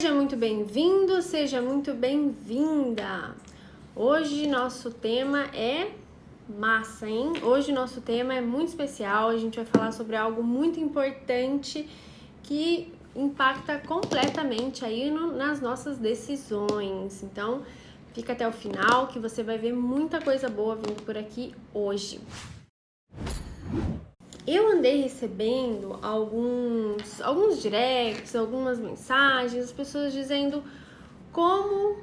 Seja muito bem-vindo, seja muito bem-vinda! Hoje nosso tema é massa, hein? Hoje nosso tema é muito especial, a gente vai falar sobre algo muito importante que impacta completamente aí nas nossas decisões. Então, fica até o final que você vai ver muita coisa boa vindo por aqui hoje. Eu andei recebendo alguns directs, algumas mensagens, as pessoas dizendo como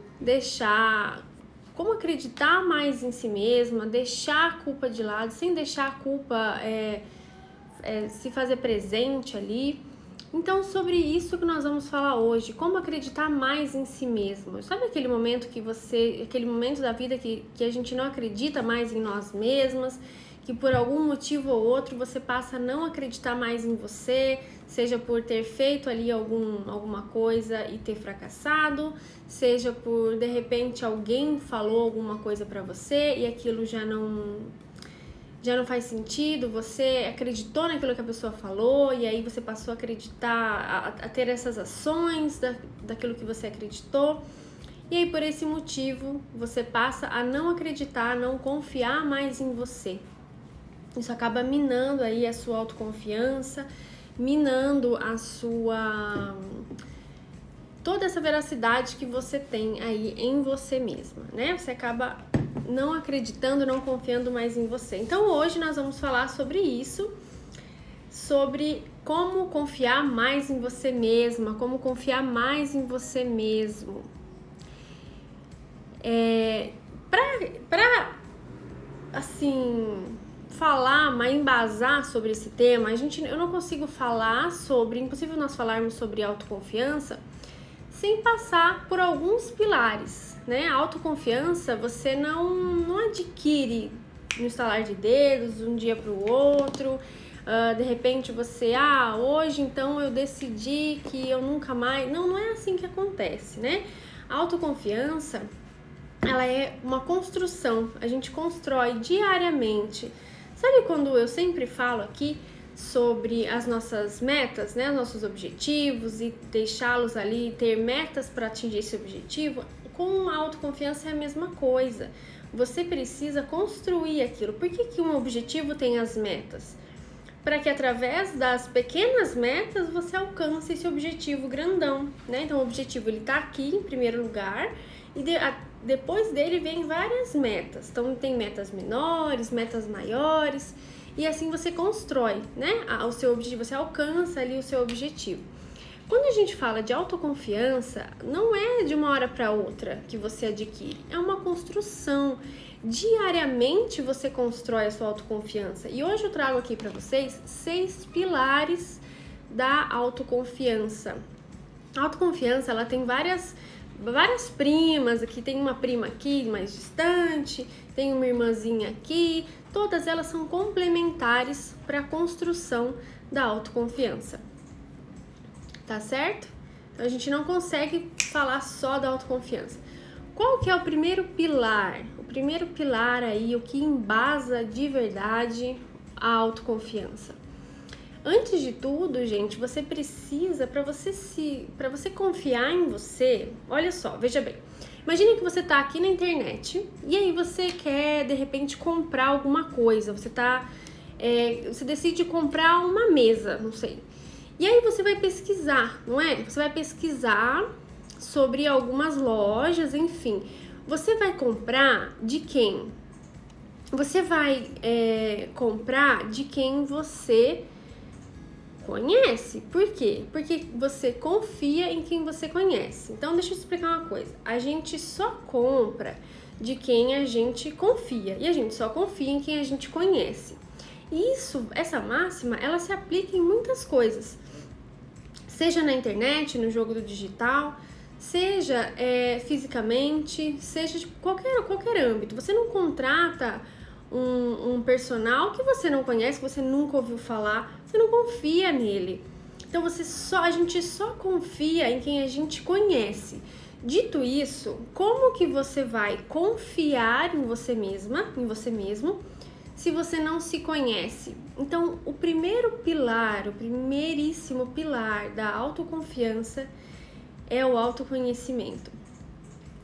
acreditar mais em si mesma, deixar a culpa de lado, sem deixar a culpa se fazer presente ali. Então, sobre isso que nós vamos falar hoje, como acreditar mais em si mesmo. Sabe aquele momento aquele momento da vida que a gente não acredita mais em nós mesmas, que por algum motivo ou outro você passa a não acreditar mais em você, seja por ter feito ali alguma coisa e ter fracassado, seja por, de repente, alguém falou alguma coisa pra você e aquilo já não faz sentido, você acreditou naquilo que a pessoa falou e aí você passou a acreditar, a ter essas ações daquilo que você acreditou. E aí, por esse motivo, você passa a não acreditar, não confiar mais em você. Isso acaba minando aí a sua autoconfiança, minando toda essa veracidade que você tem aí em você mesma, né? Você acaba não acreditando, não confiando mais em você. Então hoje nós vamos falar sobre isso, sobre como confiar mais em você mesma, como confiar mais em você mesmo. Embasar sobre esse tema, eu não consigo falar sobre, impossível nós falarmos sobre autoconfiança sem passar por alguns pilares, né? A autoconfiança você não adquire no estalar de dedos, de um dia para o outro. De repente você, hoje então eu decidi que eu nunca mais... Não é assim que acontece, né? A autoconfiança, ela é uma construção, a gente constrói diariamente. Sabe quando eu sempre falo aqui sobre as nossas metas, né, os nossos objetivos e deixá-los ali, ter metas para atingir esse objetivo? Com a autoconfiança é a mesma coisa. Você precisa construir aquilo. Por que um objetivo tem as metas? Para que através das pequenas metas você alcance esse objetivo grandão, né? Então o objetivo ele tá aqui em primeiro lugar e depois dele vem várias metas. Então tem metas menores, metas maiores e assim você constrói, né? O seu objetivo, você alcança ali o seu objetivo. Quando a gente fala de autoconfiança, não é de uma hora para outra que você adquire, é uma construção. Diariamente você constrói a sua autoconfiança. E hoje eu trago aqui para vocês 6 pilares da autoconfiança. A autoconfiança, ela tem várias primas. Aqui tem uma prima aqui mais distante, tem uma irmãzinha aqui. Todas elas são complementares para a construção da autoconfiança. Tá certo? Então a gente não consegue falar só da autoconfiança. Qual que é o primeiro pilar? O primeiro pilar aí, o que embasa de verdade a autoconfiança. Antes de tudo, gente, você precisa, para você confiar em você, olha só, veja bem. Imagine que você tá aqui na internet e aí você quer, de repente, comprar alguma coisa. Você decide comprar uma mesa, não sei. E aí você vai pesquisar, não é? Você vai pesquisar sobre algumas lojas, enfim. Você vai comprar de quem? Você vai comprar de quem você conhece. Por quê? Porque você confia em quem você conhece. Então, deixa eu explicar uma coisa. A gente só compra de quem a gente confia. E a gente só confia em quem a gente conhece. E essa máxima, ela se aplica em muitas coisas. Seja na internet, no jogo do digital, seja fisicamente, seja de qualquer âmbito. Você não contrata um personal que você não conhece, que você nunca ouviu falar, você não confia nele. Então a gente só confia em quem a gente conhece. Dito isso, como que você vai confiar em você mesma, em você mesmo, se você não se conhece? Então, o primeiríssimo pilar da autoconfiança é o autoconhecimento.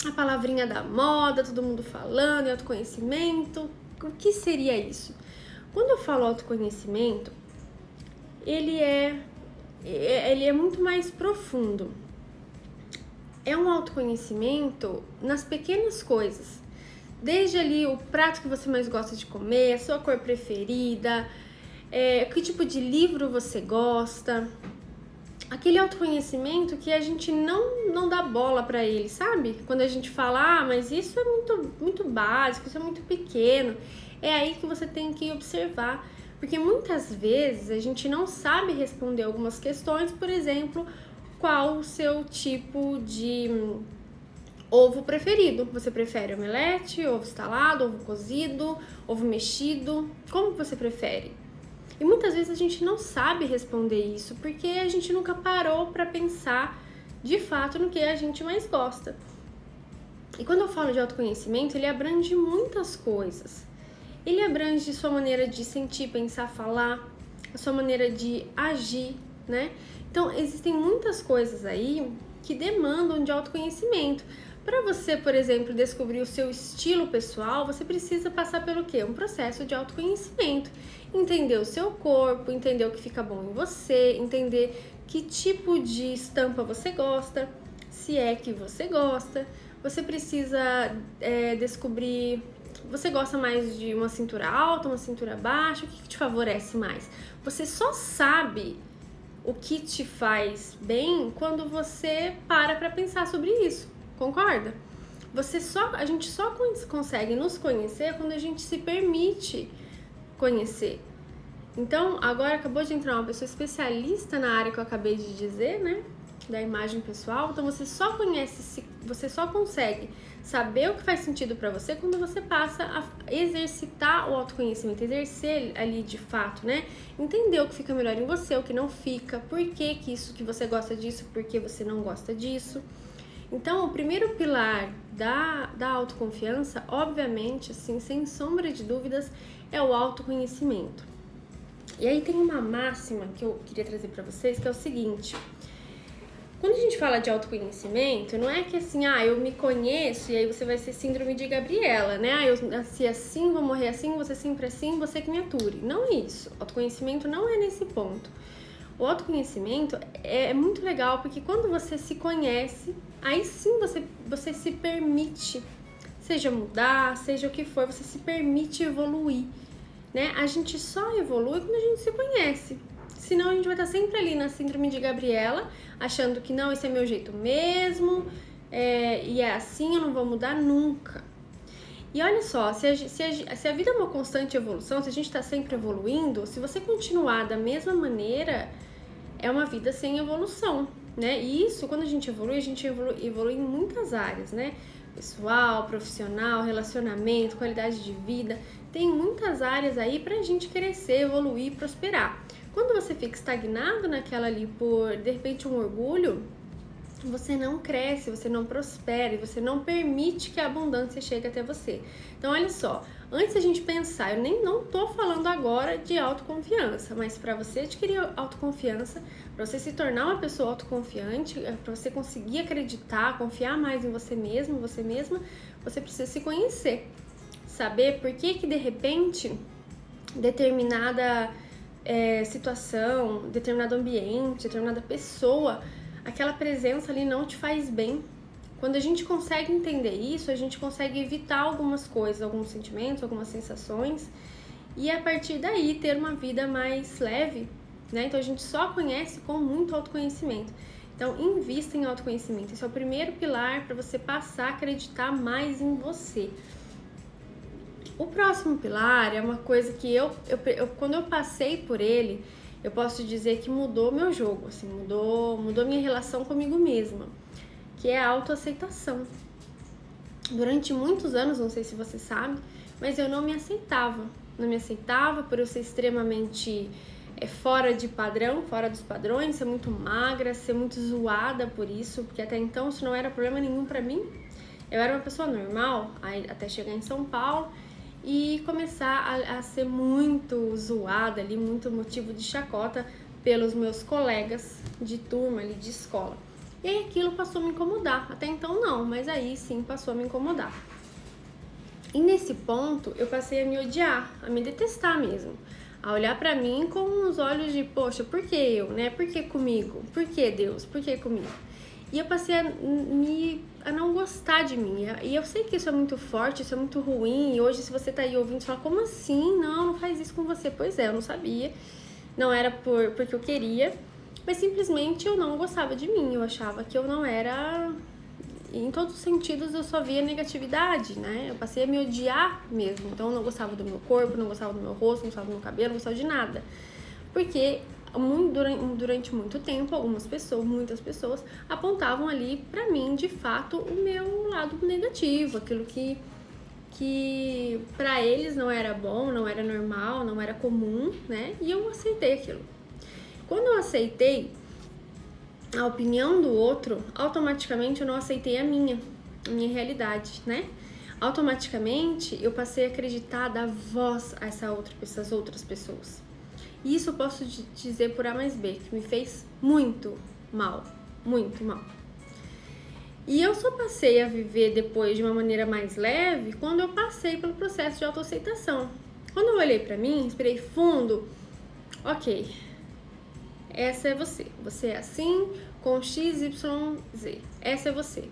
A palavrinha da moda, todo mundo falando, é autoconhecimento. O que seria isso? Quando eu falo autoconhecimento, ele é muito mais profundo. É um autoconhecimento nas pequenas coisas. Desde ali o prato que você mais gosta de comer, a sua cor preferida, que tipo de livro você gosta. Aquele autoconhecimento que a gente não dá bola pra ele, sabe? Quando a gente fala, mas isso é muito básico, isso é muito pequeno. É aí que você tem que observar. Porque muitas vezes a gente não sabe responder algumas questões, por exemplo, qual o seu tipo de ovo preferido. Você prefere omelete, ovo estalado, ovo cozido, ovo mexido? Como você prefere? E muitas vezes a gente não sabe responder isso porque a gente nunca parou para pensar de fato no que a gente mais gosta. E quando eu falo de autoconhecimento, ele abrange muitas coisas. Ele abrange sua maneira de sentir, pensar, falar, a sua maneira de agir, né? Então, existem muitas coisas aí que demandam de autoconhecimento. Para você, por exemplo, descobrir o seu estilo pessoal, você precisa passar pelo quê? Um processo de autoconhecimento. Entender o seu corpo, entender o que fica bom em você, entender que tipo de estampa você gosta, se é que você gosta. Você precisa descobrir, você gosta mais de uma cintura alta, uma cintura baixa, o que te favorece mais? Você só sabe o que te faz bem quando você para pensar sobre isso. Concorda? A gente só consegue nos conhecer quando a gente se permite conhecer. Então, agora acabou de entrar uma pessoa especialista na área que eu acabei de dizer, né? Da imagem pessoal. Então, você só consegue saber o que faz sentido para você quando você passa a exercitar o autoconhecimento, exercer ali de fato, né? Entender o que fica melhor em você, o que não fica, por que isso que você gosta disso, por que você não gosta disso. Então, o primeiro pilar da autoconfiança, obviamente, assim, sem sombra de dúvidas, é o autoconhecimento. E aí tem uma máxima que eu queria trazer para vocês, que é o seguinte: quando a gente fala de autoconhecimento, não é que assim, eu me conheço e aí você vai ser síndrome de Gabriela, né? Eu nasci assim, vou morrer assim, vou ser sempre assim, você que me ature. Não é isso. Autoconhecimento não é nesse ponto. O autoconhecimento é muito legal porque quando você se conhece, aí sim você se permite, seja mudar, seja o que for, você se permite evoluir, né? A gente só evolui quando a gente se conhece. Senão a gente vai estar sempre ali na síndrome de Gabriela, achando que não, esse é meu jeito mesmo, e é assim, eu não vou mudar nunca. E olha só, se a vida é uma constante evolução, se a gente está sempre evoluindo, se você continuar da mesma maneira, é uma vida sem evolução, né? E isso, quando a gente evolui em muitas áreas, né? Pessoal, profissional, relacionamento, qualidade de vida. Tem muitas áreas aí pra gente crescer, evoluir, prosperar. Quando você fica estagnado naquela ali por, de repente, um orgulho, você não cresce, você não prospera e você não permite que a abundância chegue até você. Então, olha só, antes da gente pensar, eu não tô falando agora de autoconfiança, mas para você adquirir autoconfiança, para você se tornar uma pessoa autoconfiante, para você conseguir acreditar, confiar mais em você mesmo, você mesma, você precisa se conhecer, saber por que de repente determinada situação, determinado ambiente, determinada pessoa, aquela presença ali não te faz bem. Quando a gente consegue entender isso, a gente consegue evitar algumas coisas, alguns sentimentos, algumas sensações e a partir daí ter uma vida mais leve, né? Então a gente só conhece com muito autoconhecimento. Então invista em autoconhecimento. Esse é o primeiro pilar para você passar a acreditar mais em você. O próximo pilar é uma coisa que quando eu passei por ele, eu posso dizer que mudou meu jogo, assim, mudou minha relação comigo mesma, que é a autoaceitação. Durante muitos anos, não sei se você sabe, mas eu não me aceitava. Não me aceitava por eu ser extremamente fora de padrão, fora dos padrões, ser muito magra, ser muito zoada por isso, porque até então isso não era problema nenhum pra mim. Eu era uma pessoa normal, até chegar em São Paulo e começar a ser muito zoada ali, muito motivo de chacota pelos meus colegas de turma ali, de escola. E aí aquilo passou a me incomodar. Até então não, mas aí sim passou a me incomodar. E nesse ponto eu passei a me odiar, a me detestar mesmo. A olhar pra mim com os olhos de, poxa, por que eu, né? Por que comigo? Por que Deus? Por que comigo? E eu passei a não gostar de mim. E eu sei que isso é muito forte, isso é muito ruim. E hoje, se você tá aí ouvindo, você fala, como assim? Não faz isso com você. Pois é, eu não sabia. Não era porque eu queria, mas simplesmente eu não gostava de mim. Eu achava que eu não era... Em todos os sentidos eu só via negatividade, né? Eu passei a me odiar mesmo. Então eu não gostava do meu corpo, não gostava do meu rosto, não gostava do meu cabelo, não gostava de nada. Porque durante muito tempo, muitas pessoas apontavam ali pra mim, de fato, o meu lado negativo, aquilo que pra eles não era bom, não era normal, não era comum, né? E eu aceitei aquilo. Quando eu aceitei a opinião do outro, automaticamente eu não aceitei a minha realidade, né? Automaticamente eu passei a acreditar, dar voz a essas outras pessoas. E isso eu posso dizer por A mais B, que me fez muito mal, muito mal. E eu só passei a viver depois de uma maneira mais leve quando eu passei pelo processo de autoaceitação. Quando eu olhei pra mim, respirei fundo, ok, essa é você. Você é assim, com X, Y, Z. Essa é você.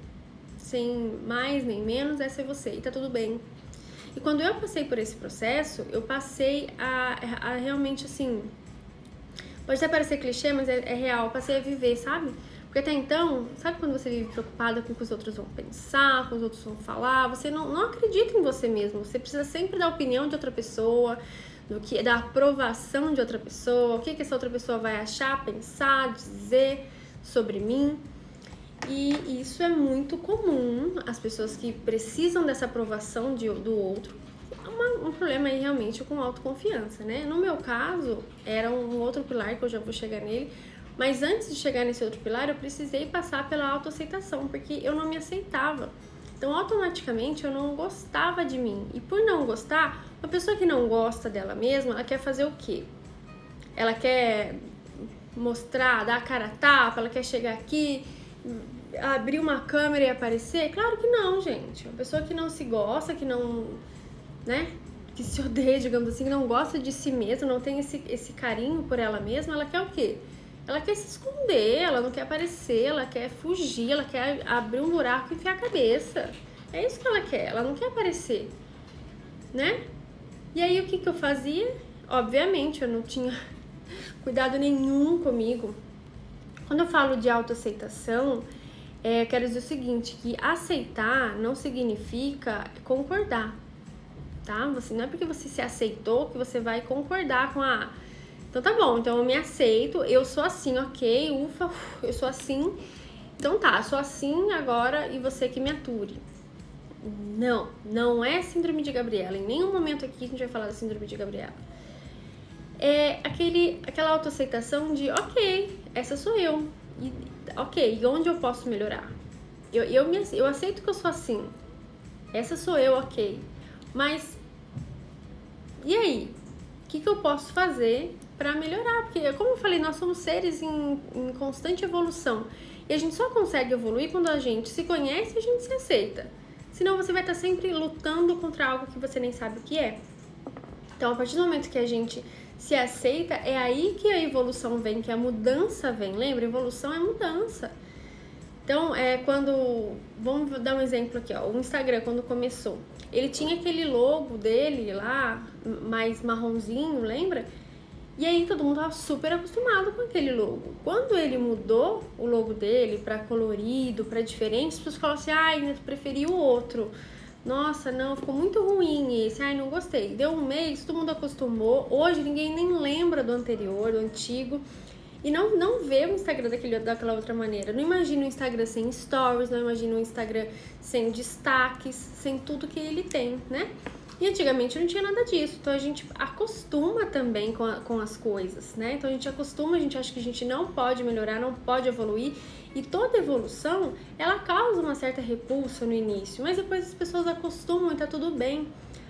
Sem mais nem menos, essa é você. E tá tudo bem. E quando eu passei por esse processo, eu passei a realmente, assim... Pode até parecer clichê, mas é real. Eu passei a viver, sabe? Porque até então, sabe quando você vive preocupada com o que os outros vão pensar, com o que os outros vão falar? Você não acredita em você mesmo. Você precisa sempre da opinião de outra pessoa, da aprovação de outra pessoa, o que essa outra pessoa vai achar, pensar, dizer sobre mim. E isso é muito comum, as pessoas que precisam dessa aprovação do outro. Um problema aí realmente com autoconfiança, né? No meu caso, era um outro pilar que eu já vou chegar nele, mas antes de chegar nesse outro pilar, eu precisei passar pela autoaceitação, porque eu não me aceitava. Então, automaticamente, eu não gostava de mim. E por não gostar, uma pessoa que não gosta dela mesma, ela quer fazer o quê? Ela quer mostrar, dar a cara a tapa, ela quer chegar aqui, abrir uma câmera e aparecer? Claro que não, gente. Uma pessoa que não se gosta, que não, né, que se odeia, digamos assim, que não gosta de si mesma, não tem esse carinho por ela mesma, ela quer o quê? Ela quer se esconder, ela não quer aparecer, ela quer fugir, ela quer abrir um buraco e enfiar a cabeça. É isso que ela quer, ela não quer aparecer, né? E aí o que eu fazia? Obviamente eu não tinha cuidado nenhum comigo. Quando eu falo de autoaceitação, eu quero dizer o seguinte, que aceitar não significa concordar, tá? Não é porque você se aceitou que você vai concordar com a... Então tá bom, então eu me aceito, eu sou assim, ok, ufa, eu sou assim, então tá, eu sou assim agora e você que me ature. Não é síndrome de Gabriela, em nenhum momento aqui a gente vai falar da síndrome de Gabriela. É aquela autoaceitação de, ok, essa sou eu, e onde eu posso melhorar? Eu aceito que eu sou assim, essa sou eu, ok, mas e aí? O que eu posso fazer para melhorar? Porque, como eu falei, nós somos seres em constante evolução. E a gente só consegue evoluir quando a gente se conhece e a gente se aceita. Senão você vai estar sempre lutando contra algo que você nem sabe o que é. Então, a partir do momento que a gente se aceita, é aí que a evolução vem, que a mudança vem. Lembra? Evolução é mudança. Então, vamos dar um exemplo aqui, ó. O Instagram, quando começou, ele tinha aquele logo dele lá, mais marronzinho, lembra? E aí todo mundo tava super acostumado com aquele logo. Quando ele mudou o logo dele pra colorido, pra diferente, as pessoas falaram assim, ai, eu preferi o outro. Nossa, não, ficou muito ruim esse, ai, não gostei. Deu um mês, todo mundo acostumou. Hoje ninguém nem lembra do anterior, do antigo. E não vê o Instagram daquela outra maneira. Não imagina o Instagram sem stories, não imagina o Instagram sem destaques, sem tudo que ele tem, né? E antigamente não tinha nada disso. Então a gente acostuma também com as coisas, né? Então a gente acostuma, a gente acha que a gente não pode melhorar, não pode evoluir. E toda evolução, ela causa uma certa repulsa no início, mas depois as pessoas acostumam e tá tudo bem.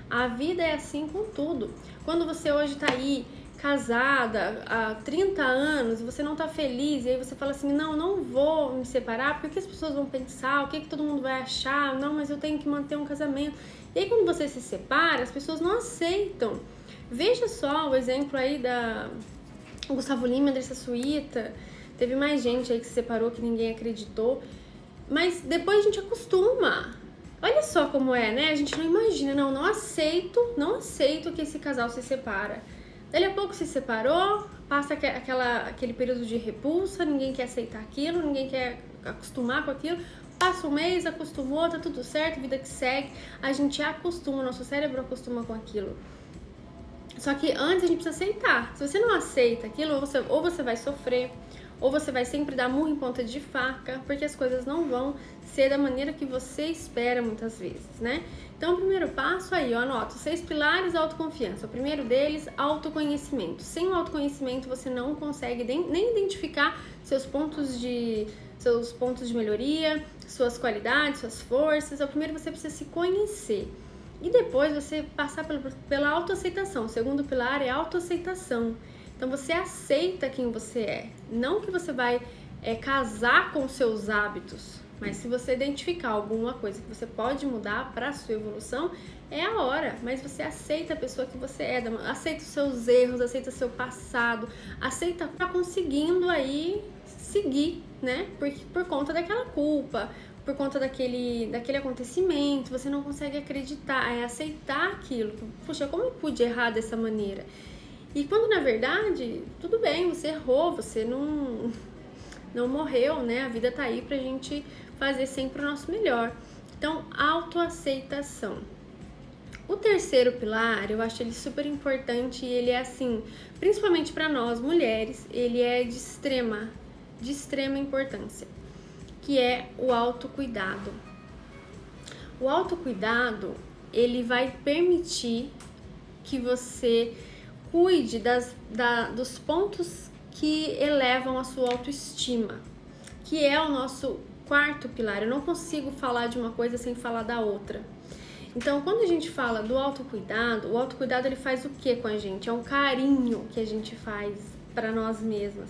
A vida é assim com tudo. Quando você hoje tá aí casada há 30 anos e você não tá feliz, e aí você fala assim, não vou me separar, porque o que as pessoas vão pensar, o que todo mundo vai achar, não, mas eu tenho que manter um casamento. E aí quando você se separa, as pessoas não aceitam. Veja só o exemplo aí da Gustavo Lima, Andressa Suíta, teve mais gente aí que se separou que ninguém acreditou, mas depois a gente acostuma. Olha só como é, né? A gente não imagina, não aceito que esse casal se separa. Dali a pouco se separou, passa aquele período de repulsa, ninguém quer aceitar aquilo, ninguém quer acostumar com aquilo. Passa um mês, acostumou, tá tudo certo, vida que segue. A gente acostuma, nosso cérebro acostuma com aquilo. Só que antes a gente precisa aceitar. Se você não aceita aquilo, ou você vai sofrer, ou você vai sempre dar murro em ponta de faca, porque as coisas não vão ser da maneira que você espera muitas vezes, né? Então, o primeiro passo aí, eu anoto 6 pilares da autoconfiança. O primeiro deles, autoconhecimento. Sem o autoconhecimento, você não consegue nem identificar seus pontos de melhoria, suas qualidades, suas forças. O primeiro, você precisa se conhecer. E depois você passar pela autoaceitação. O segundo pilar é autoaceitação. Então você aceita quem você é. Não que você vai casar com seus hábitos, mas se você identificar alguma coisa que você pode mudar para a sua evolução, é a hora. Mas você aceita a pessoa que você é, aceita os seus erros, aceita o seu passado, aceita tá conseguindo aí seguir, né? Por conta daquela culpa, por conta daquele acontecimento, você não consegue acreditar, aceitar aquilo. Puxa, como eu pude errar dessa maneira? E quando na verdade, tudo bem, você errou, você não morreu, né? A vida tá aí pra gente fazer sempre o nosso melhor. Então, autoaceitação. O terceiro pilar, eu acho ele super importante e ele é assim, principalmente para nós mulheres, ele é de extrema importância, que é o autocuidado. O autocuidado, ele vai permitir que você cuide dos pontos que elevam a sua autoestima, que é o nosso quarto pilar. Eu não consigo falar de uma coisa sem falar da outra. Então, quando a gente fala do autocuidado, o autocuidado ele faz o que com a gente? É um carinho que a gente faz para nós mesmas.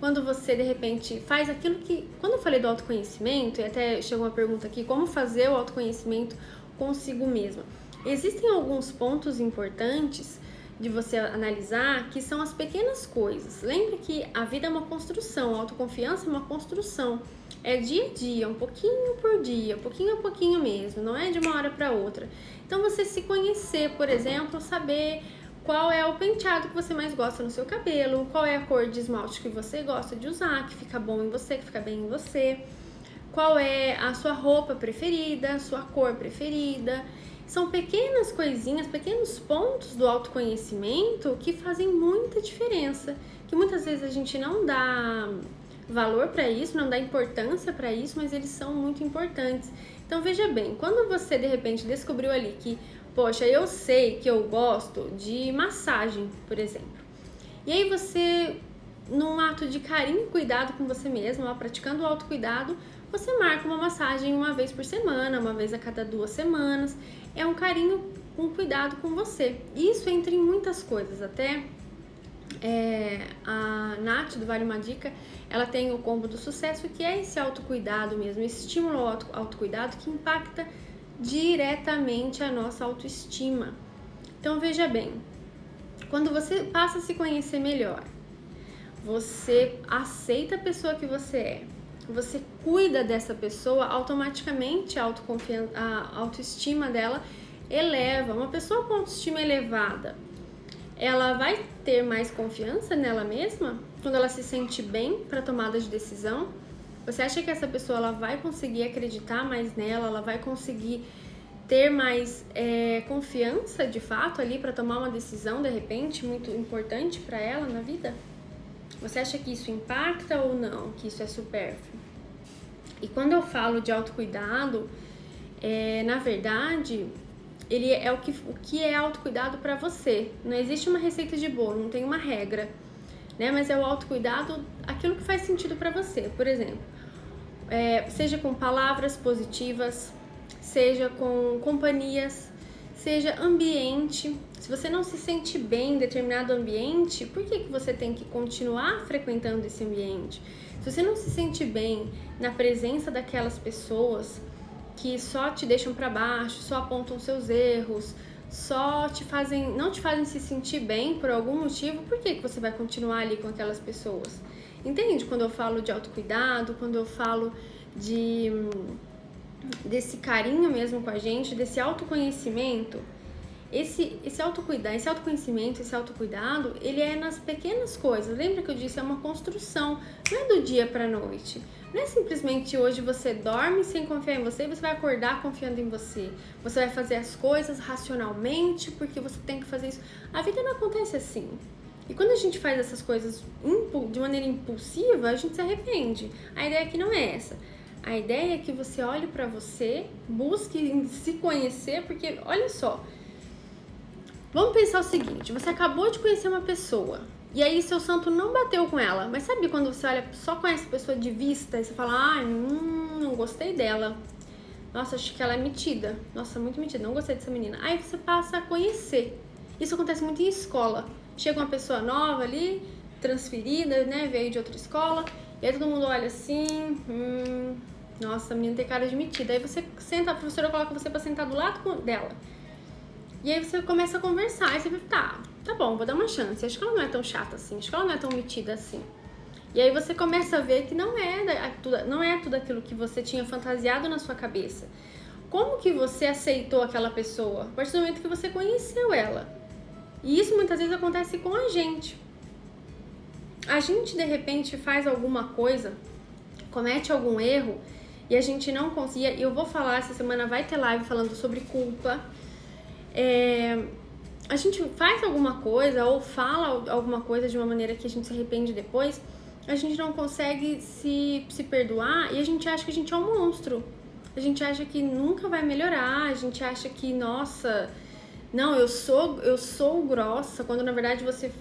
Quando você, de repente, faz aquilo que... Quando eu falei do autoconhecimento, e até chegou uma pergunta aqui, como fazer o autoconhecimento consigo mesma? Existem alguns pontos importantes de você analisar, que são as pequenas coisas. Lembre que a vida é uma construção, a autoconfiança é uma construção. É dia a dia, um pouquinho por dia, pouquinho a pouquinho mesmo, não é de uma hora para outra. Então você se conhecer, por exemplo, saber qual é o penteado que você mais gosta no seu cabelo, qual é a cor de esmalte que você gosta de usar, que fica bom em você, que fica bem em você, qual é a sua roupa preferida, a sua cor preferida. São pequenas coisinhas, pequenos pontos do autoconhecimento que fazem muita diferença, que muitas vezes a gente não dá valor para isso, não dá importância para isso, mas eles são muito importantes. Então veja bem, quando você de repente descobriu ali que, poxa, eu sei que eu gosto de massagem, por exemplo, e aí você, num ato de carinho e cuidado com você mesmo, praticando o autocuidado, você marca uma massagem uma vez por semana, uma vez a cada 2 semanas. É um carinho, um cuidado com você. Isso entra em muitas coisas. Até a Nath, do Vale Uma Dica, ela tem o combo do sucesso, que é esse autocuidado mesmo, esse estímulo ao autocuidado que impacta diretamente a nossa autoestima. Então veja bem, quando você passa a se conhecer melhor, você aceita a pessoa que você é, você cuida dessa pessoa, automaticamente a autoestima dela eleva. Uma pessoa com autoestima elevada, ela vai ter mais confiança nela mesma quando ela se sente bem para tomada de decisão. Você acha que essa pessoa ela vai conseguir acreditar mais nela, ela vai conseguir ter mais confiança de fato ali para tomar uma decisão de repente muito importante para ela na vida? Você acha que isso impacta ou não, que isso é supérfluo? E quando eu falo de autocuidado, na verdade, ele é o que é autocuidado para você. Não existe uma receita de bolo, não tem uma regra, né? Mas é o autocuidado, aquilo que faz sentido para você. Por exemplo, seja com palavras positivas, seja com companhias, seja ambiente. Se você não se sente bem em determinado ambiente, por que você tem que continuar frequentando esse ambiente? Se você não se sente bem na presença daquelas pessoas que só te deixam para baixo, só apontam seus erros, não te fazem se sentir bem por algum motivo, por que você vai continuar ali com aquelas pessoas? Entende? Quando eu falo de autocuidado, quando eu falo desse carinho mesmo com a gente, desse autoconhecimento, esse autoconhecimento, esse autocuidado, ele é nas pequenas coisas. Lembra que eu disse, é uma construção, não é do dia pra noite. Não é simplesmente hoje você dorme sem confiar em você e você vai acordar confiando em você. Você vai fazer as coisas racionalmente porque você tem que fazer isso. A vida não acontece assim. E quando a gente faz essas coisas de maneira impulsiva, a gente se arrepende. A ideia aqui não é essa. A ideia é que você olhe pra você, busque se conhecer, porque olha só, vamos pensar o seguinte, você acabou de conhecer uma pessoa e aí seu santo não bateu com ela, mas sabe quando você olha, só conhece a pessoa de vista e você fala, não gostei dela, nossa, acho que ela é metida, nossa, muito metida, não gostei dessa menina. Aí você passa a conhecer. Isso acontece muito em escola. Chega uma pessoa nova ali, transferida, né, veio de outra escola, e aí todo mundo olha assim, nossa, a menina tem cara de metida. Aí você senta, a professora coloca você pra sentar do lado dela. E aí você começa a conversar, e você fala, tá bom, vou dar uma chance. Acho que ela não é tão chata assim, acho que ela não é tão metida assim. E aí você começa a ver que não é tudo aquilo que você tinha fantasiado na sua cabeça. Como que você aceitou aquela pessoa? A partir do momento que você conheceu ela. E isso muitas vezes acontece com a gente. A gente, de repente, faz alguma coisa, comete algum erro, e a gente não conseguia. E eu vou falar, essa semana vai ter live falando sobre culpa. A gente faz alguma coisa ou fala alguma coisa de uma maneira que a gente se arrepende depois, a gente não consegue se perdoar e a gente acha que a gente é um monstro. A gente acha que nunca vai melhorar, a gente acha que, nossa, não, eu sou grossa, quando na verdade você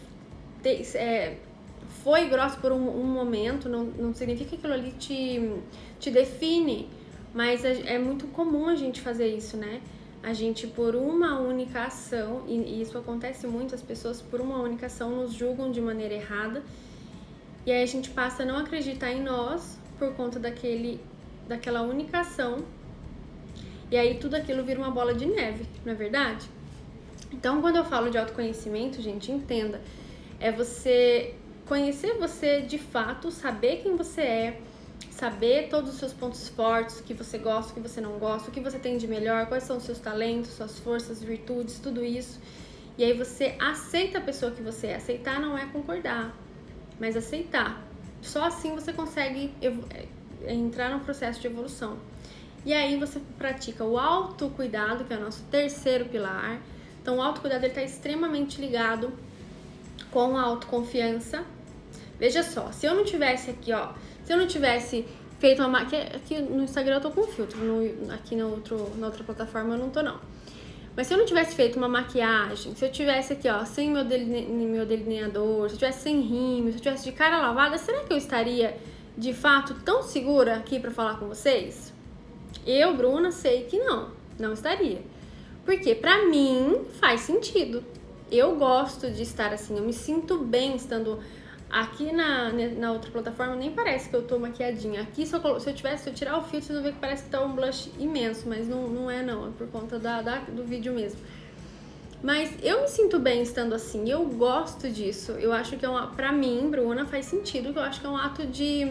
foi grossa por um momento, não significa que aquilo ali te define, mas é muito comum a gente fazer isso, né? A gente, por uma única ação, e isso acontece muito, as pessoas por uma única ação nos julgam de maneira errada, e aí a gente passa a não acreditar em nós por conta daquela única ação, e aí tudo aquilo vira uma bola de neve, não é verdade? Então, quando eu falo de autoconhecimento, gente, entenda, é você conhecer você de fato, saber quem você é, saber todos os seus pontos fortes, o que você gosta, o que você não gosta, o que você tem de melhor, quais são os seus talentos, suas forças, virtudes, tudo isso. E aí você aceita a pessoa que você é. Aceitar não é concordar, mas aceitar. Só assim você consegue entrar no processo de evolução. E aí você pratica o autocuidado, que é o nosso terceiro pilar. Então o autocuidado está extremamente ligado com a autoconfiança. Veja só, se eu não tivesse aqui, se eu não tivesse feito uma maquiagem, aqui no Instagram eu tô com filtro, aqui na outra plataforma eu não tô não. Mas se eu não tivesse feito uma maquiagem, se eu tivesse aqui, sem meu delineador, se eu tivesse sem rímel, se eu tivesse de cara lavada, será que eu estaria de fato tão segura aqui pra falar com vocês? Eu, Bruna, sei que não estaria. Porque pra mim faz sentido. Eu gosto de estar assim, eu me sinto bem estando aqui na outra plataforma, nem parece que eu tô maquiadinha. Aqui, se eu tirar o filtro, vocês vão ver que parece que tá um blush imenso, mas não é por conta do vídeo mesmo. Mas eu me sinto bem estando assim, eu gosto disso. Eu acho que pra mim, Bruna, faz sentido, eu acho que é um ato de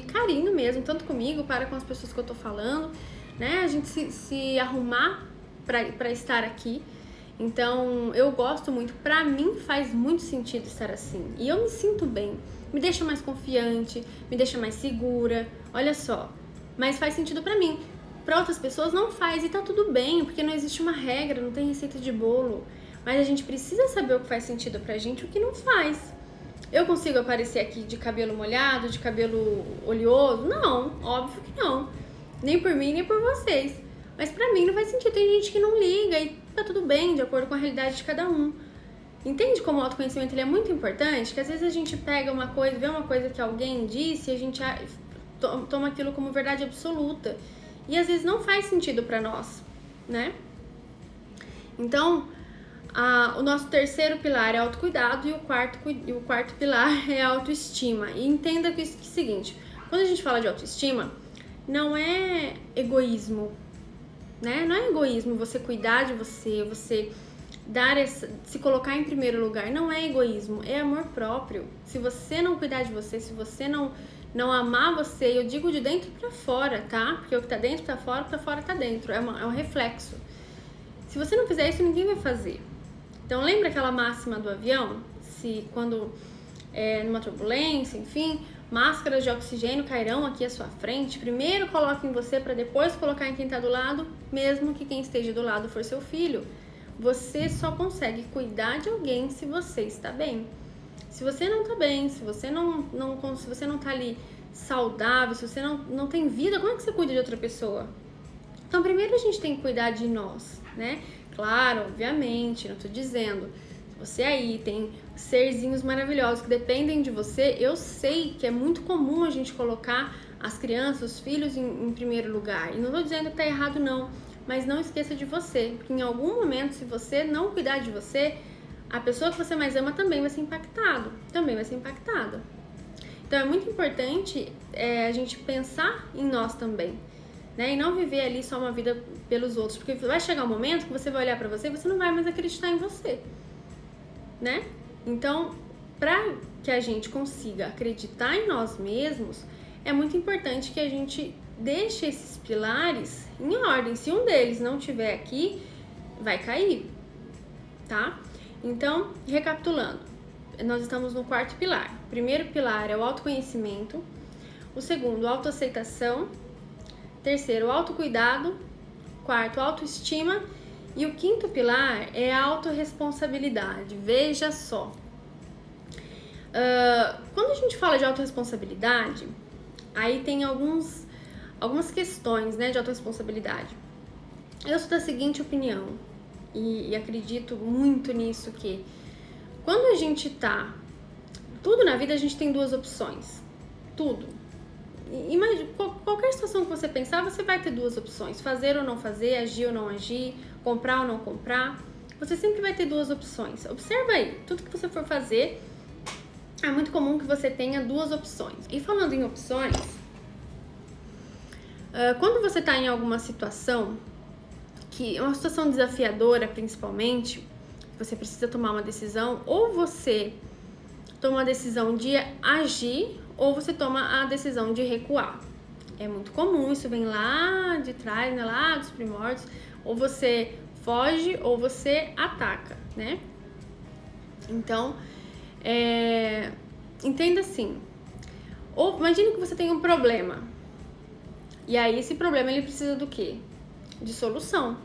carinho mesmo, tanto comigo, para com as pessoas que eu tô falando, né? A gente se arrumar pra estar aqui. Então, eu gosto muito, pra mim faz muito sentido estar assim. E eu me sinto bem, me deixa mais confiante, me deixa mais segura, olha só. Mas faz sentido pra mim. Pra outras pessoas não faz e tá tudo bem, porque não existe uma regra, não tem receita de bolo. Mas a gente precisa saber o que faz sentido pra gente e o que não faz. Eu consigo aparecer aqui de cabelo molhado, de cabelo oleoso? Não, óbvio que não. Nem por mim, nem por vocês. Mas pra mim não faz sentido, tem gente que não liga e tá tudo bem, de acordo com a realidade de cada um. Entende como o autoconhecimento ele é muito importante? Que às vezes a gente pega uma coisa, vê uma coisa que alguém disse e a gente toma aquilo como verdade absoluta. E às vezes não faz sentido pra nós, né? Então, o nosso terceiro pilar é autocuidado e o quarto pilar é autoestima. E entenda que é o seguinte, quando a gente fala de autoestima, não é egoísmo, né? Não é egoísmo você cuidar de você se colocar em primeiro lugar. Não é egoísmo, é amor próprio. Se você não cuidar de você, se você não amar você, eu digo de dentro pra fora, tá? Porque o que tá dentro tá fora, o que tá fora tá dentro. É um reflexo. Se você não fizer isso, ninguém vai fazer. Então, lembra aquela máxima do avião? Se quando numa turbulência, enfim, máscaras de oxigênio cairão aqui à sua frente, primeiro coloque em você para depois colocar em quem está do lado, mesmo que quem esteja do lado for seu filho. Você só consegue cuidar de alguém se você está bem. Se você não está bem, se você não está ali saudável, se você não tem vida, como é que você cuida de outra pessoa? Então, primeiro a gente tem que cuidar de nós, né? Claro, obviamente, não tô dizendo. Se você aí tem serzinhos maravilhosos que dependem de você, eu sei que é muito comum a gente colocar as crianças, os filhos em primeiro lugar. E não tô dizendo que tá errado não, mas não esqueça de você, porque em algum momento, se você não cuidar de você, a pessoa que você mais ama também vai ser impactada. Então é muito importante a gente pensar em nós também. Né? E não viver ali só uma vida pelos outros, porque vai chegar um momento que você vai olhar pra você e você não vai mais acreditar em você, né? Então, pra que a gente consiga acreditar em nós mesmos, é muito importante que a gente deixe esses pilares em ordem. Se um deles não tiver aqui, vai cair, tá? Então, recapitulando, nós estamos no quarto pilar. O primeiro pilar é o autoconhecimento, o segundo, autoaceitação, terceiro, autocuidado, quarto, autoestima e o quinto pilar é a autorresponsabilidade. Veja só, quando a gente fala de autorresponsabilidade, aí tem algumas questões, né, de autorresponsabilidade. Eu sou da seguinte opinião e acredito muito nisso, que quando a gente tudo na vida a gente tem duas opções, tudo. Imagina, qualquer situação que você pensar, você vai ter duas opções: fazer ou não fazer, agir ou não agir, comprar ou não comprar. Você sempre vai ter duas opções. Observa aí, tudo que você for fazer, é muito comum que você tenha duas opções. E falando em opções, quando você está em alguma situação, que é uma situação desafiadora principalmente, você precisa tomar uma decisão, ou você toma a decisão de agir, ou você toma a decisão de recuar. É muito comum, isso vem lá de trás, né, lá dos primórdios. Ou você foge ou você ataca, né? Então, entenda assim. Ou imagine que você tem um problema. E aí esse problema ele precisa do quê? De solução.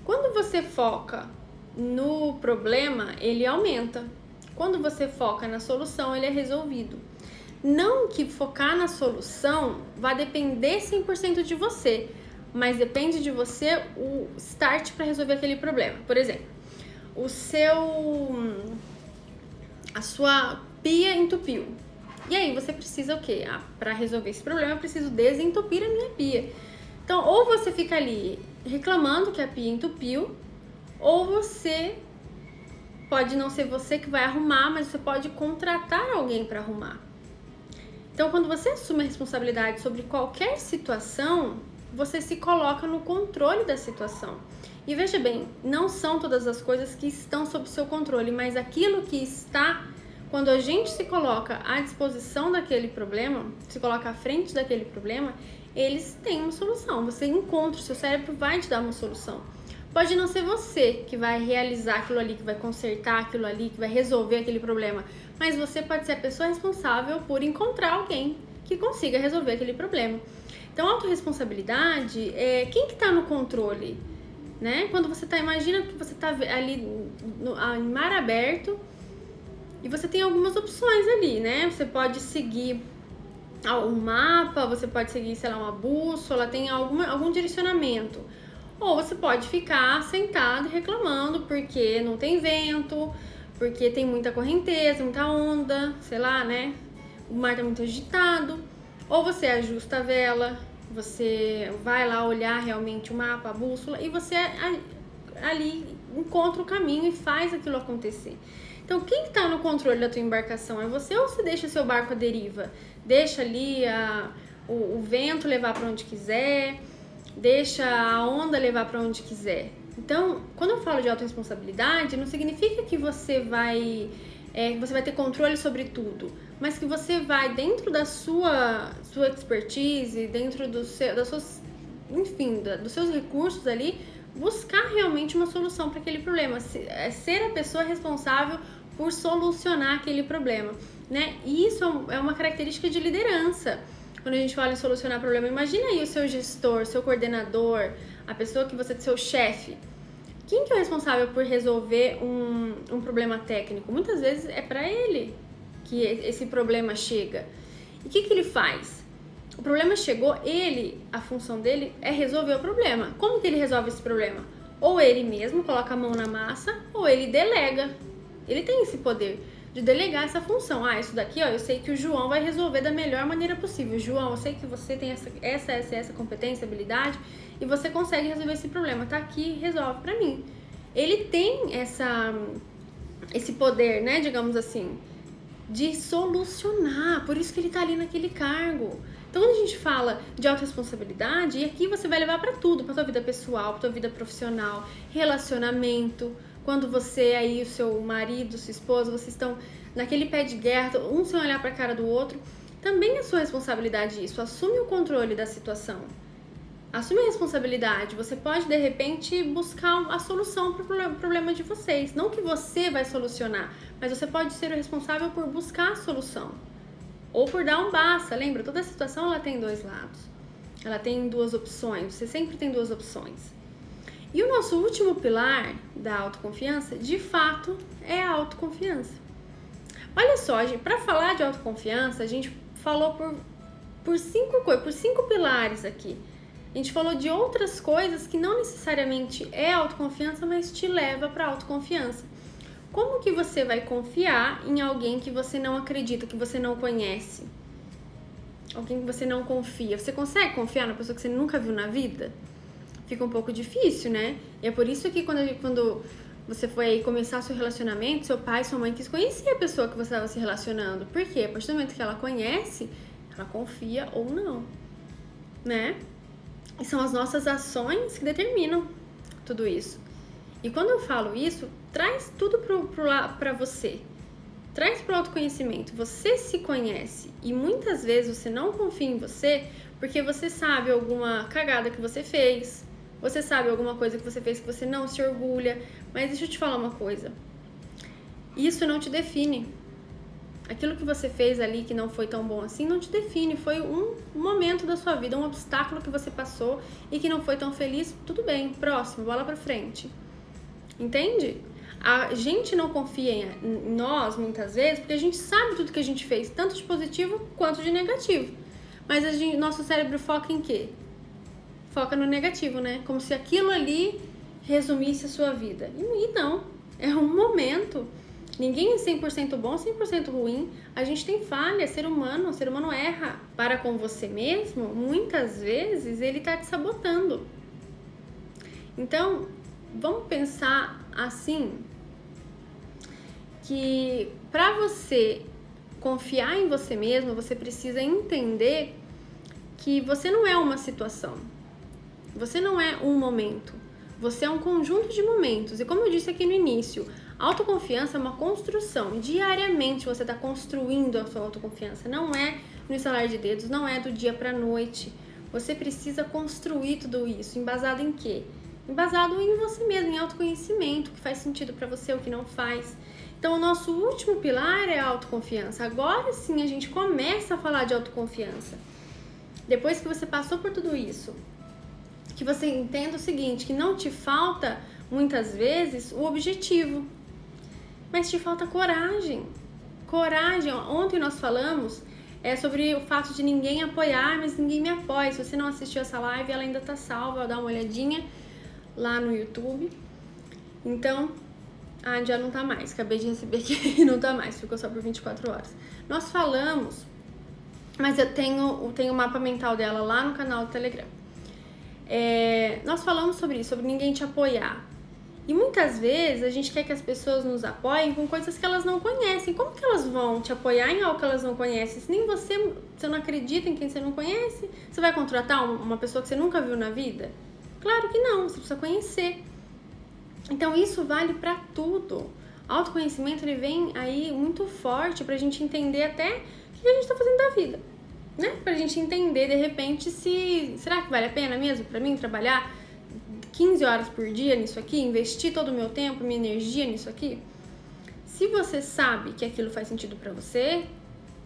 Quando você foca no problema, ele aumenta. Quando você foca na solução, ele é resolvido. Não que focar na solução vai depender 100% de você, mas depende de você o start para resolver aquele problema. Por exemplo, a sua pia entupiu. E aí você precisa o quê? Para resolver esse problema, eu preciso desentupir a minha pia. Então, ou você fica ali reclamando que a pia entupiu, ou pode não ser você que vai arrumar, mas você pode contratar alguém para arrumar. Então, quando você assume a responsabilidade sobre qualquer situação, você se coloca no controle da situação. E veja bem, não são todas as coisas que estão sob seu controle, mas aquilo que está, quando a gente se coloca à disposição daquele problema, se coloca à frente daquele problema, eles têm uma solução. Você encontra, o seu cérebro vai te dar uma solução. Pode não ser você que vai realizar aquilo ali, que vai consertar aquilo ali, que vai resolver aquele problema, mas você pode ser a pessoa responsável por encontrar alguém que consiga resolver aquele problema. Então, autorresponsabilidade é quem que tá no controle, né? Quando você imagina que você tá ali em mar aberto e você tem algumas opções ali, né? Você pode seguir um mapa, você pode seguir, sei lá, uma bússola, tem algum direcionamento. Ou você pode ficar sentado reclamando porque não tem vento, porque tem muita correnteza, muita onda, sei lá, né? O mar tá muito agitado. Ou você ajusta a vela, você vai lá olhar realmente o mapa, a bússola, e você ali encontra o caminho e faz aquilo acontecer. Então, quem está no controle da tua embarcação? É você ou você deixa seu barco à deriva? Deixa ali o vento levar para onde quiser, deixa a onda levar para onde quiser. Então, quando eu falo de autorresponsabilidade, não significa que você vai ter controle sobre tudo, mas que você vai, dentro da sua expertise, dentro dos seus recursos ali, buscar realmente uma solução para aquele problema, ser a pessoa responsável por solucionar aquele problema, né? E isso é uma característica de liderança. Quando a gente fala em solucionar problema, imagina aí o seu gestor, seu coordenador, a pessoa que você, seu chefe. Quem que é o responsável por resolver um problema técnico? Muitas vezes é para ele que esse problema chega. E o que ele faz? O problema chegou, a função dele é resolver o problema. Como que ele resolve esse problema? Ou ele mesmo coloca a mão na massa, ou ele delega. Ele tem esse poder de delegar essa função. Isso daqui, eu sei que o João vai resolver da melhor maneira possível. João, eu sei que você tem essa competência, habilidade, e você consegue resolver esse problema. Tá aqui, resolve pra mim. Ele tem esse poder, né, digamos assim, de solucionar. Por isso que ele tá ali naquele cargo. Então, quando a gente fala de autorresponsabilidade, e aqui você vai levar pra tudo, pra tua vida pessoal, pra tua vida profissional, relacionamento. Quando você aí, o seu marido, sua esposa, vocês estão naquele pé de guerra, um sem olhar pra cara do outro, também é sua responsabilidade isso. Assume o controle da situação. Assume a responsabilidade. Você pode, de repente, buscar a solução para o problema de vocês. Não que você vai solucionar, mas você pode ser o responsável por buscar a solução. Ou por dar um basta. Lembra, toda situação ela tem dois lados. Ela tem duas opções. Você sempre tem duas opções. E o nosso último pilar da autoconfiança, de fato, é a autoconfiança. Olha só, para falar de autoconfiança, a gente falou por cinco pilares aqui. A gente falou de outras coisas que não necessariamente é autoconfiança, mas te leva para autoconfiança. Como que você vai confiar em alguém que você não acredita, que você não conhece? Alguém que você não confia. Você consegue confiar na pessoa que você nunca viu na vida? Fica um pouco difícil, né? E é por isso que quando você foi aí começar seu relacionamento, seu pai, sua mãe quis conhecer a pessoa que você estava se relacionando. Por quê? A partir do momento que ela conhece, ela confia ou não, né? E são as nossas ações que determinam tudo isso. E quando eu falo isso, traz tudo pra você. Traz pro autoconhecimento. Você se conhece e muitas vezes você não confia em você porque você sabe alguma cagada que você fez. Você sabe alguma coisa que você fez que você não se orgulha. Mas deixa eu te falar uma coisa. Isso não te define. Aquilo que você fez ali que não foi tão bom assim não te define. Foi um momento da sua vida, um obstáculo que você passou e que não foi tão feliz. Tudo bem, próximo, bola pra frente. Entende? A gente não confia em nós muitas vezes porque a gente sabe tudo que a gente fez, tanto de positivo quanto de negativo. Mas nosso cérebro foca em quê? Foca no negativo, né? Como se aquilo ali resumisse a sua vida. E não, é um momento. Ninguém é 100% bom, 100% ruim. A gente tem falha, o ser humano erra. Para com você mesmo, muitas vezes ele tá te sabotando. Então, vamos pensar assim, que para você confiar em você mesmo, você precisa entender que você não é uma situação. Você não é um momento. Você é um conjunto de momentos. E como eu disse aqui no início, autoconfiança é uma construção. Diariamente você está construindo a sua autoconfiança. Não é no estalar de dedos, não é do dia para a noite. Você precisa construir tudo isso. Embasado em quê? Embasado em você mesmo, em autoconhecimento, o que faz sentido para você, o que não faz. Então, o nosso último pilar é a autoconfiança. Agora sim a gente começa a falar de autoconfiança. Depois que você passou por tudo isso, que você entenda o seguinte, que não te falta, muitas vezes, o objetivo, mas te falta coragem. Coragem, ontem nós falamos sobre o fato de ninguém apoiar, mas ninguém me apoia. Se você não assistiu essa live, ela ainda tá salva, dá uma olhadinha lá no YouTube. Então, já não tá mais, acabei de receber aqui, não tá mais, ficou só por 24 horas. Nós falamos, mas eu tenho o mapa mental dela lá no canal do Telegram. Nós falamos sobre isso, sobre ninguém te apoiar. E muitas vezes a gente quer que as pessoas nos apoiem com coisas que elas não conhecem. Como que elas vão te apoiar em algo que elas não conhecem? Se nem você não acredita em quem você não conhece, você vai contratar uma pessoa que você nunca viu na vida? Claro que não, você precisa conhecer. Então isso vale pra tudo. Autoconhecimento, ele vem aí muito forte pra gente entender até o que a gente tá fazendo da vida, né? Pra gente entender, de repente, será que vale a pena mesmo pra mim trabalhar 15 horas por dia nisso aqui, investir todo o meu tempo, minha energia nisso aqui? Se você sabe que aquilo faz sentido pra você,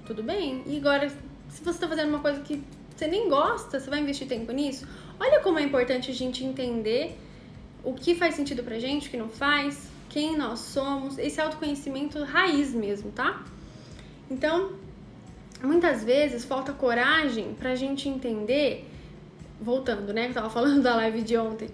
tudo bem. E agora, se você tá fazendo uma coisa que você nem gosta, você vai investir tempo nisso? Olha como é importante a gente entender o que faz sentido pra gente, o que não faz, quem nós somos, esse autoconhecimento raiz mesmo, tá? Então, muitas vezes falta coragem pra gente entender, voltando, né, que eu tava falando da live de ontem.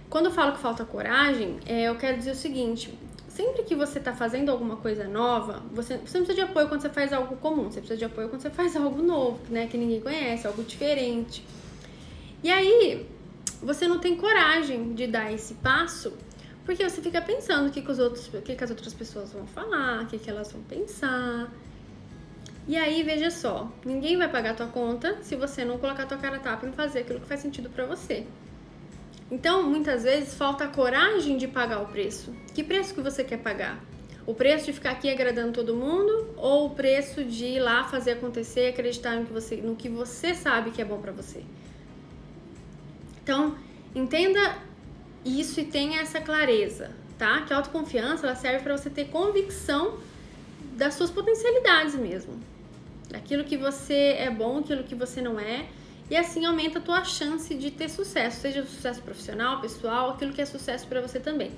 Quando eu falo que falta coragem, eu quero dizer o seguinte: sempre que você tá fazendo alguma coisa nova, você não precisa de apoio quando você faz algo comum, você precisa de apoio quando você faz algo novo, né, que ninguém conhece, algo diferente. E aí, você não tem coragem de dar esse passo, porque você fica pensando o que as outras pessoas vão falar, o que elas vão pensar. E aí, veja só, ninguém vai pagar a tua conta se você não colocar a tua cara a tapa e não fazer aquilo que faz sentido pra você. Então, muitas vezes, falta a coragem de pagar o preço. Que preço que você quer pagar? O preço de ficar aqui agradando todo mundo ou o preço de ir lá fazer acontecer, acreditar no que você sabe que é bom pra você? Então, entenda isso e tenha essa clareza, tá? Que a autoconfiança, ela serve para você ter convicção das suas potencialidades mesmo. Daquilo que você é bom, aquilo que você não é. E assim aumenta a tua chance de ter sucesso, seja sucesso profissional, pessoal, aquilo que é sucesso para você também.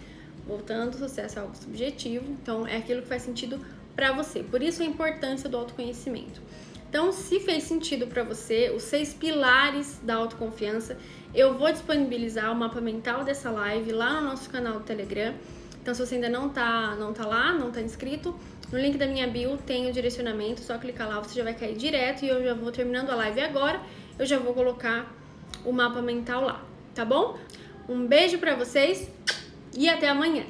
Voltando, sucesso é algo subjetivo, então é aquilo que faz sentido para você. Por isso a importância do autoconhecimento. Então, se fez sentido para você, os 6 pilares da autoconfiança, eu vou disponibilizar o mapa mental dessa live lá no nosso canal do Telegram. Então, se você ainda não tá lá, não tá inscrito, no link da minha bio tem o direcionamento, só clicar lá, você já vai cair direto e eu já vou terminando a live agora, eu já vou colocar o mapa mental lá, tá bom? Um beijo pra vocês e até amanhã!